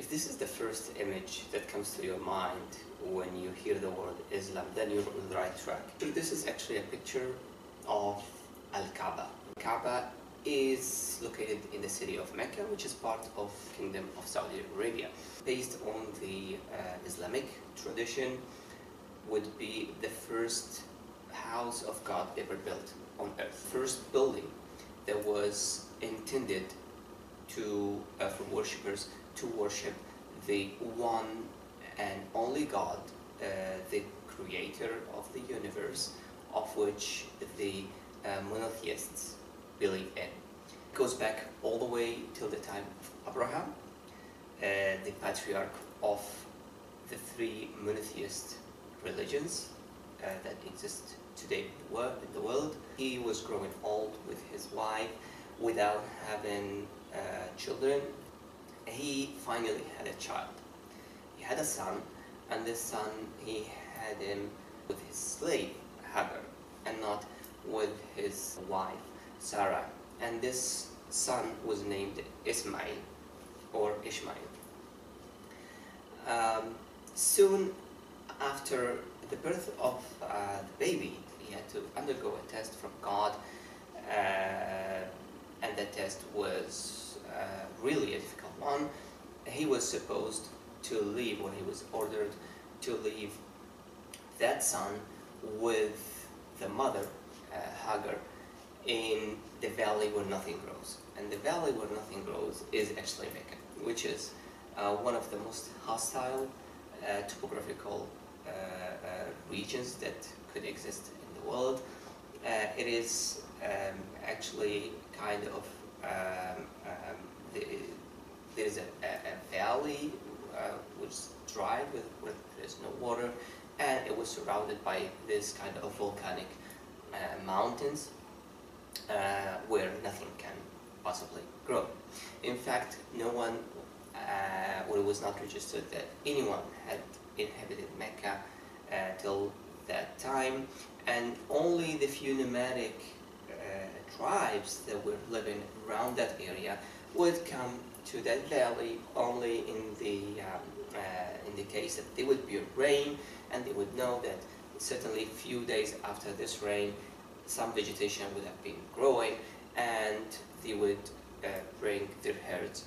If this is the first image that comes to your mind when you hear the word Islam, then you're on the right track. This is actually a picture of Al-Kaaba. Kaaba is located in the city of Mecca, which is part of the Kingdom of Saudi Arabia. Based on the Islamic tradition, would be the first house of God ever built on earth. First building that was intended to for worshippers to worship the one and only God, the creator of the universe, of which the monotheists believe in. It goes back all the way till the time of Abraham, the patriarch of the three monotheist religions that exist today in the world. He was growing old with his wife without having children. He finally had a child. He had a son, and this son, he had him with his slave Hagar and not with his wife Sarah. And this son was named Ismail or Ishmael. Soon after the birth of the baby, he had to undergo a test from God, and that test was really a difficult one. He was supposed to leave, or he was ordered to leave that son with the mother, Hagar, in the valley where nothing grows. And the valley where nothing grows is actually Mecca, which is one of the most hostile topographical regions that could exist in the world. It is actually kind of there is a valley which is dry where there is no water, and it was surrounded by this kind of volcanic mountains where nothing can possibly grow. In fact, no one, or it was not registered that anyone had inhabited Mecca till that time, and only the few nomadic tribes that were living around that area would come to that valley only in the case that there would be rain, and they would know that certainly a few days after this rain some vegetation would have been growing, and they would bring their herds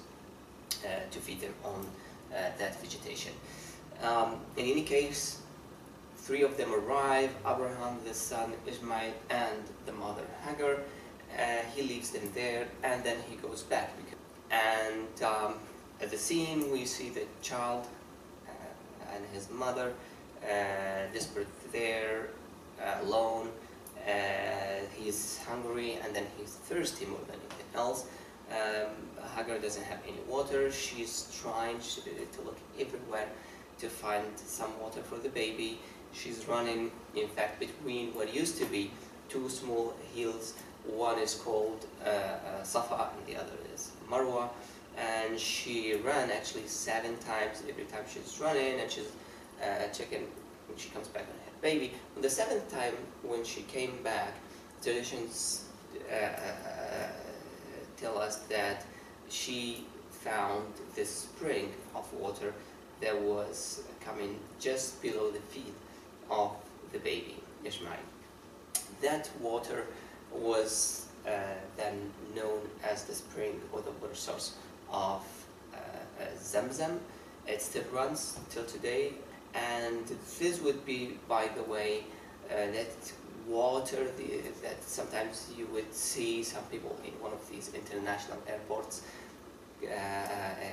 to feed them on that vegetation. In any case, three of them arrive: Abraham, the son Ishmael, and the mother Hagar. He leaves them there, and then he goes back. And at the scene, we see the child and his mother desperate there, alone. He's hungry, and then he's thirsty more than anything else. Hagar doesn't have any water. She's trying to look everywhere to find some water for the baby. She's running, in fact, between what used to be two small hills. One is called Safa and the other is Marwa, and she ran actually 7 times. Every time she's running, and she's checking when she comes back on her baby. On the 7th time, when she came back, traditions tell us that she found this spring of water that was coming just below the feet of the baby, Ishmael. That water was then known as the spring or the water source of Zamzam. It still runs till today, and this would be, by the way, that water that sometimes you would see some people in one of these international airports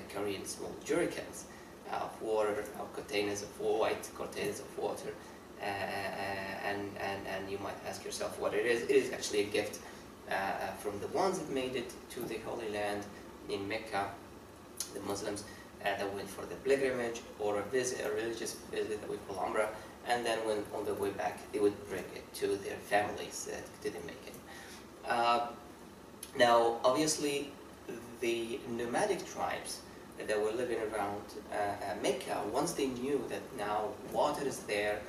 carrying small jerrycans of water, or containers of white containers of water, and you might ask yourself what it is. It is actually a gift from the ones that made it to the Holy Land in Mecca, the Muslims that went for the pilgrimage or a religious visit that we call Umrah, and then when on their way back they would bring it to their families that didn't make it. Now, obviously, the nomadic tribes that were living around Mecca, once they knew that now water is there,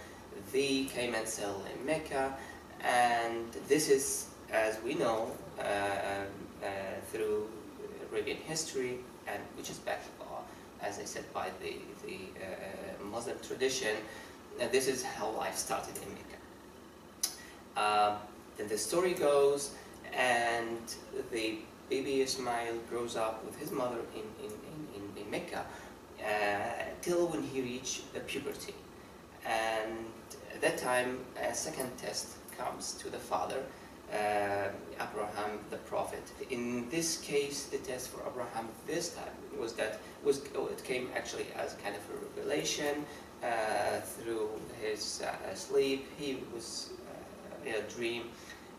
they came and settled in Mecca, and this is, as we know, through Arabian history, and which is back as I said, by the Muslim tradition. This is how life started in Mecca. Then the story goes, and the baby Ismail grows up with his mother in Mecca till when he reached puberty. And at that time, a second test comes to the father, Abraham the prophet. In this case, the test for Abraham this time it came actually as kind of a revelation through his sleep. He was in a dream.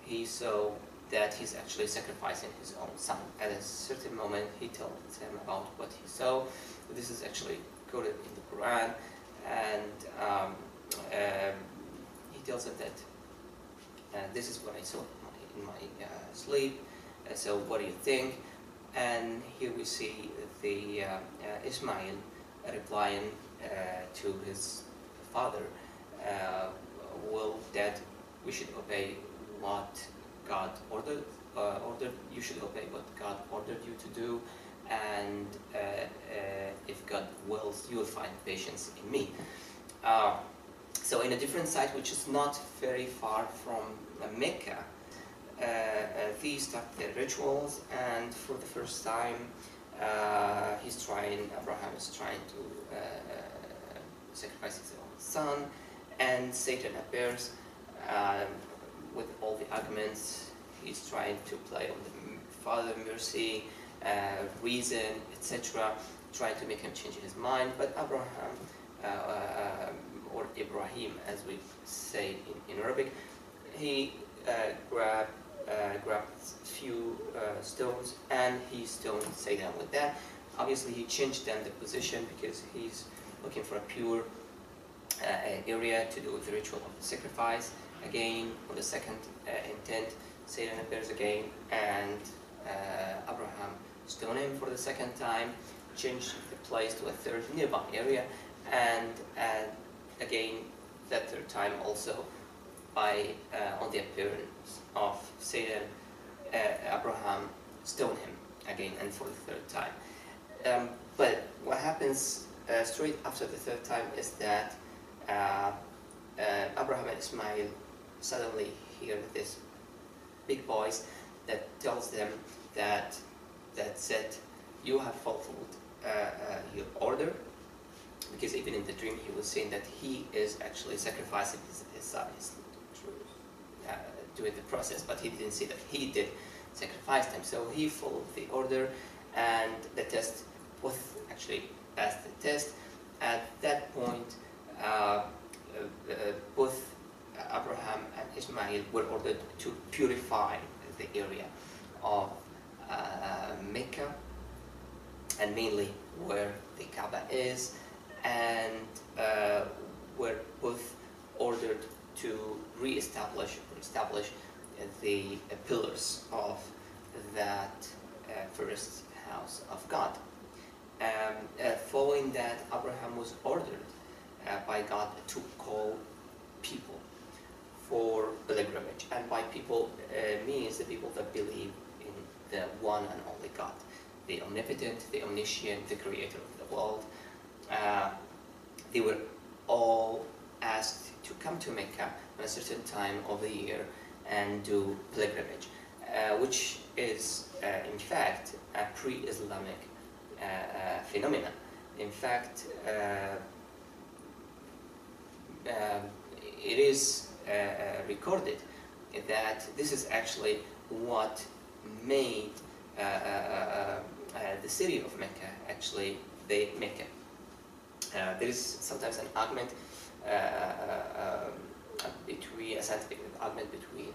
He saw that he's actually sacrificing his own son. At a certain moment, he told him about what he saw. This is actually quoted in the Quran, and he tells him that this is what I saw in my sleep. So what do you think? And here we see the Ismail replying to his father, well, Dad, we should obey what God ordered. You should obey what God ordered you to do, and if God wills, you will find patience in me. So in a different site, which is not very far from Mecca, these start their rituals, and for the first time, Abraham is trying to sacrifice his own son, and Satan appears with all the arguments. He's trying to play on the father mercy, reason, etc., trying to make him change his mind. But Abraham, or Ibrahim, as we say in Arabic, he grabbed a few stones, and he stoned Satan with that. Obviously, he changed then the position because he's looking for a pure area to do the ritual of the sacrifice. Again, on the second intent, Satan appears again, and Abraham stoned him for the second time, changed the place to a third nearby area, and again, that third time also, on the appearance of Satan, Abraham stoned him again, and for the third time. But what happens straight after the third time is that Abraham and Ismail suddenly hear this big voice that tells them that said, you have fulfilled your order, because even in the dream he was saying that he is actually sacrificing his son. He's doing the process, but he didn't see that he did sacrifice them. So he followed the order, and the test both actually passed the test. At that point, both Abraham and Ismail were ordered to purify the area of Mecca, and mainly where the Kaaba is, and were both ordered to establish the pillars of that first house of God. Following that, Abraham was ordered by God to call people for pilgrimage, and by people means the people that believe in the one and only God, the omnipotent, the omniscient, the creator of the world. They were all asked to come to Mecca at a certain time of the year and do pilgrimage, which is in fact a pre-Islamic phenomenon. In fact, it is recorded that this is actually what made the city of Mecca actually the Mecca. There is sometimes an argument between a scientific argument between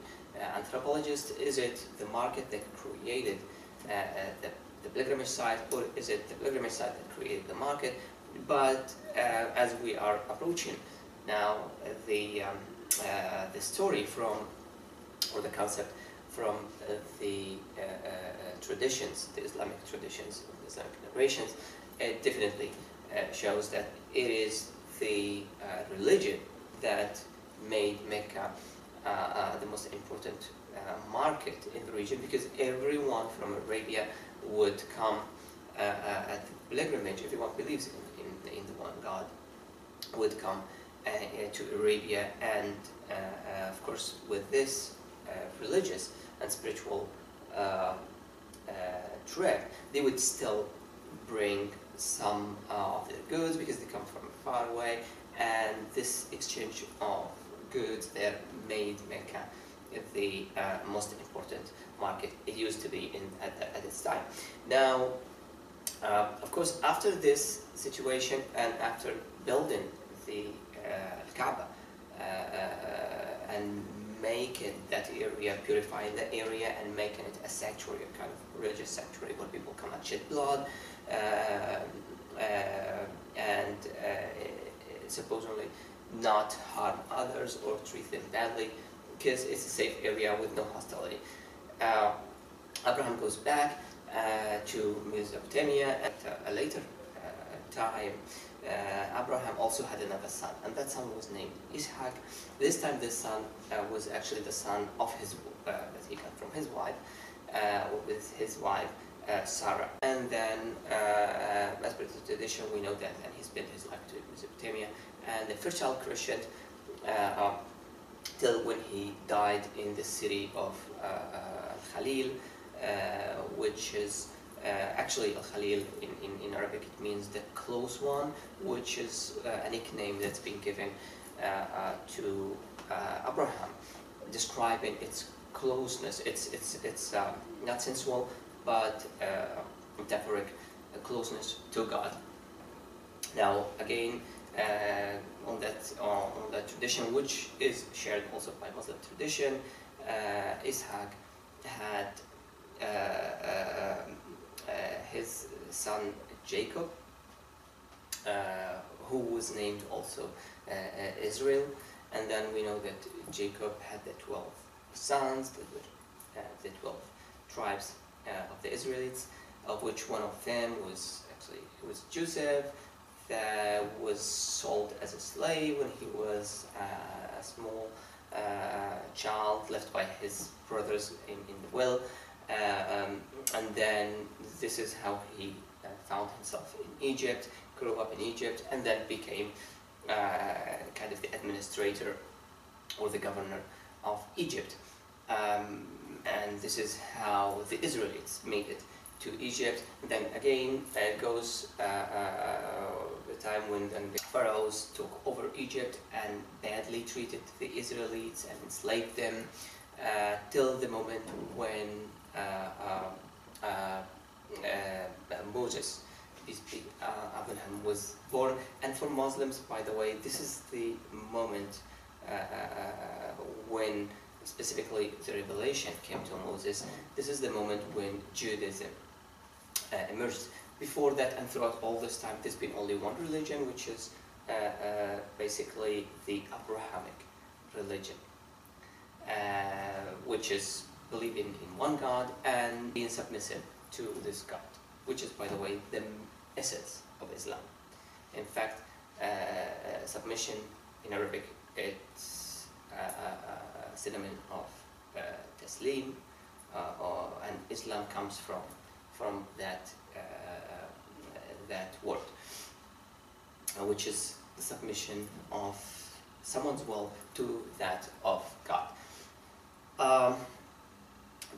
anthropologists. Is it the market that created the pilgrimage site, or is it the pilgrimage site that created the market? But as we are approaching now the story from, or the concept from the traditions, the Islamic traditions, the Islamic narrations, it definitely shows that it is the religion that made Mecca the most important market in the region, because everyone from Arabia would come at the pilgrimage, everyone believes in the one God, would come to Arabia, and of course with this religious and spiritual trip, they would still bring some of their goods because they come from far away, and this exchange of goods there made Mecca the most important market it used to be at its time. Now, of course, after this situation and after building the Kaaba and making that area, purifying the area and making it a sanctuary, a kind of religious sanctuary where people come and shed blood and supposedly not harm others or treat them badly, because it's a safe area with no hostility. Abraham goes back to Mesopotamia at a later time. Abraham also had another son, and that son was named Ishaq. This time this son was actually the son of his that he got from his wife, with his wife Sarah. And then, as per the tradition, we know that, and he spent his life to Mesopotamia, and the first child Christian till when he died in the city of Khalil, which is actually Al-Khalil in Arabic, it means the close one, which is a nickname that's been given to Abraham, describing its closeness. It's not sensual, but metaphoric closeness to God. Now, again, on that tradition, which is shared also by Muslim tradition, Ishaq had his son Jacob, who was named also Israel, and then we know that Jacob had the 12 sons, that were the 12 tribes of the Israelites, of which one of them was Joseph, that was sold as a slave when he was a small child left by his brothers in the well. And then this is how he found himself in Egypt, grew up in Egypt, and then became kind of the administrator or the governor of Egypt. And this is how the Israelites made it to Egypt. And then again goes the time when the pharaohs took over Egypt and badly treated the Israelites and enslaved them till the moment when Moses, Abraham, was born. And for Muslims, by the way, this is the moment when specifically the revelation came to Moses. This is the moment when Judaism emerged. Before that and throughout all this time, there's been only one religion, which is basically the Abrahamic religion, which is believing in one God and being submissive to this God, which is, by the way, the essence of Islam. In fact, submission in Arabic, it's a synonym of taslim, and Islam comes from that word, which is the submission of someone's will to that of God.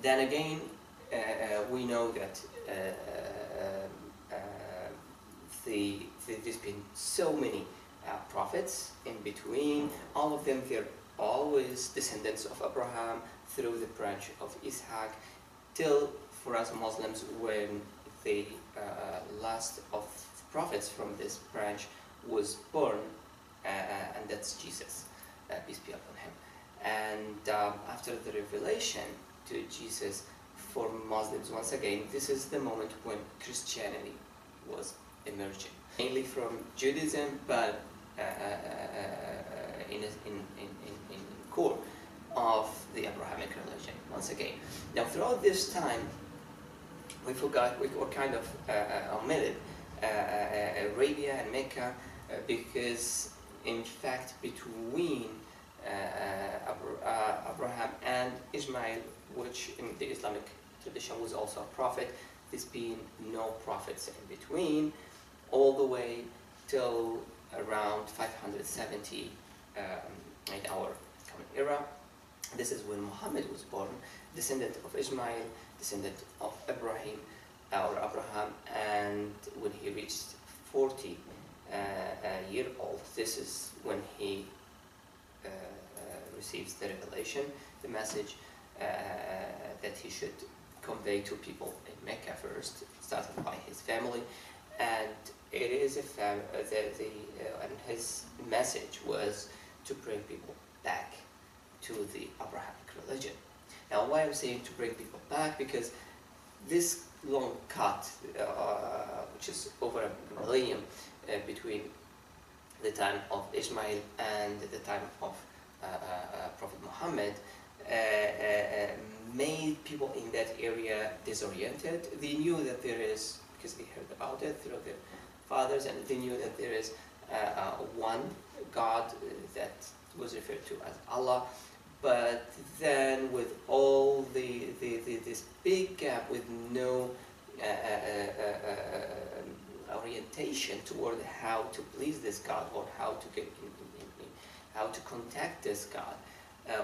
Then again, we know that there's been so many prophets in between. All of them, they're always descendants of Abraham through the branch of Ishaq, till for us Muslims, when the last of prophets from this branch was born, and that's Jesus, peace be upon him. And after the revelation to Jesus, for Muslims, once again, this is the moment when Christianity was emerging, mainly from Judaism, but in core of the Abrahamic religion, once again. Now, throughout this time, we were kind of omitted Arabia and Mecca, because in fact between Abraham and Ismail, which in the Islamic tradition was also a prophet, there's been no prophets in between, all the way till around 570 in our common era. This is when Muhammad was born, descendant of Ismail, descendant of Abraham, or Abraham, and when he reached 40 year old, this is when he receives the revelation, the message that he should convey to people in Mecca first, started by his family, and it is and his message was to bring people back to the Abrahamic religion. Now, why I'm saying to bring people back? Because this long cut, which is over a millennium between the time of Ismail and the time of Prophet Muhammad, made people in that area disoriented. They knew that there is, because they heard about it through their fathers, and they knew that there is one God that was referred to as Allah. But then, with all this big gap, with no orientation toward how to please this God, or how to get how to contact this God,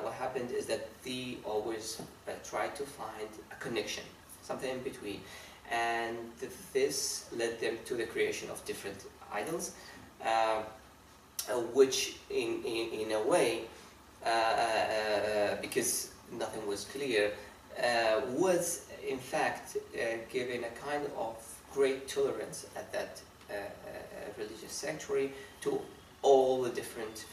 what happened is that they always tried to find a connection, something in between, and this led them to the creation of different idols, which in a way, because nothing was clear, was in fact given a kind of great tolerance at that religious sanctuary to all the different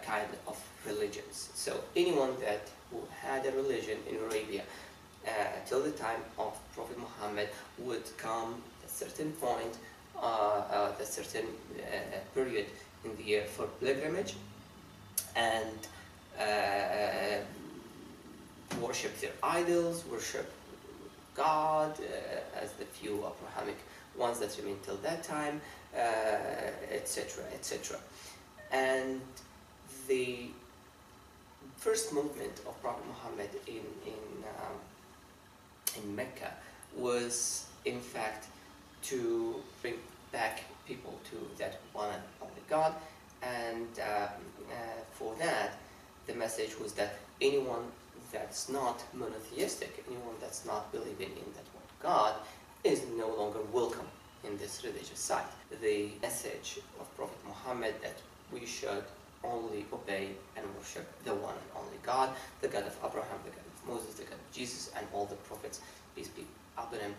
kind of religions. So anyone that who had a religion in Arabia till the time of Prophet Muhammad would come at a certain point, at a certain period in the year for pilgrimage, and worship their idols, worship God as the few Abrahamic ones that remain till that time, etc., etc. And the first movement of Prophet Muhammad in Mecca was, in fact, to bring back people to that one and only God, and for that, the message was that anyone that's not monotheistic, anyone that's not believing in that one God, is no longer welcome in this religious site. The message of Prophet Muhammad that we should only obey and worship the one and only God, the God of Abraham, the God of Moses, the God of Jesus, and all the prophets, peace be upon him,